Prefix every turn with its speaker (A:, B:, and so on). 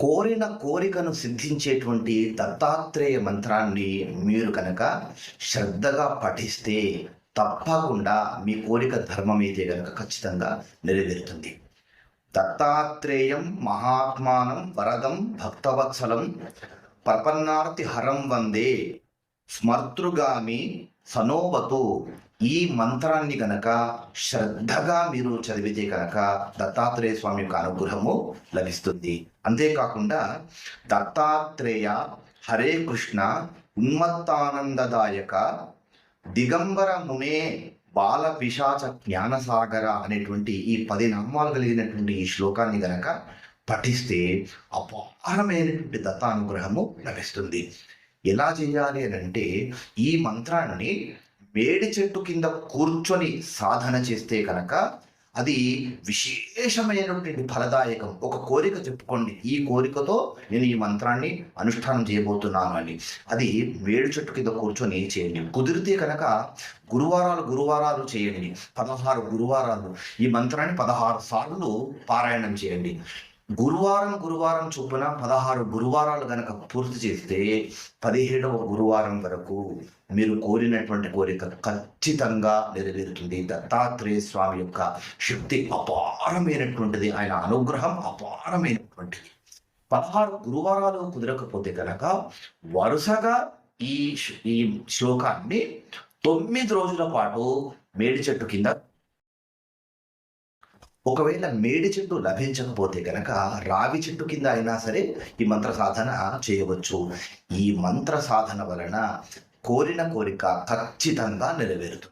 A: కోరిన కోరికను సిద్ధించేటువంటి దత్తాత్రేయ మంత్రాన్ని మీరు కనుక శ్రద్ధగా పఠిస్తే తప్పకుండా మీ కోరిక ధర్మమైతే గనక ఖచ్చితంగా నెరవేరుతుంది. దత్తాత్రేయం మహాత్మానం వరదం భక్తవత్సలం ప్రపన్నార్తి హరం వందే స్మర్తృగామి సనోవతు. ఈ మంత్రాన్ని గనక శ్రద్ధగా మీరు చదివితే కనుక దత్తాత్రేయ స్వామి యొక్క అనుగ్రహము లభిస్తుంది. అంతేకాకుండా దత్తాత్రేయ హరే కృష్ణ ఉన్మత్తానందదాయక దిగంబర మునే బాల పిశాచ జ్ఞానసాగర అనేటువంటి ఈ 10 నామాలు కలిగినటువంటి ఈ శ్లోకాన్ని గనక పఠిస్తే అపారమైనటువంటి దత్తానుగ్రహము లభిస్తుంది. ఎలా చేయాలి అని అంటే, ఈ మంత్రాన్ని మేడి చెట్టు కింద కూర్చొని సాధన చేస్తే కనుక అది విశేషమైనటువంటి ఫలదాయకం. ఒక కోరిక చెప్పుకోండి, ఈ కోరికతో నేను ఈ మంత్రాన్ని అనుష్ఠానం చేయబోతున్నాను అని. అది మేడి చెట్టు కింద కూర్చొని చేయండి. కుదిరితే కనుక గురువారాలు చేయండి. 16 గురువారాలు ఈ మంత్రాన్ని 16 సార్లు పారాయణం చేయండి. గురువారం చొప్పున 16 గురువారాలు గనక పూర్తి చేస్తే 17వ గురువారం వరకు మీరు కోరినటువంటి కోరిక ఖచ్చితంగా నెరవేరుతుంది. దత్తాత్రేయ స్వామి యొక్క శక్తి అపారమైనటువంటిది, ఆయన అనుగ్రహం అపారమైనటువంటిది. 16 గురువారాలు కుదరకపోతే కనుక వరుసగా ఈ ఈ శ్లోకాన్ని 9 రోజుల పాటు మేడి చెట్టు కింద, ఒకవేళ మేడి చెట్టు లభించకపోతే కనుక రావి చెట్టు కింద అయినా సరే ఈ మంత్ర సాధన చేయవచ్చు. ఈ మంత్ర సాధన వలన కోరిన కోరిక ఖచ్చితంగా నెరవేరుతుంది.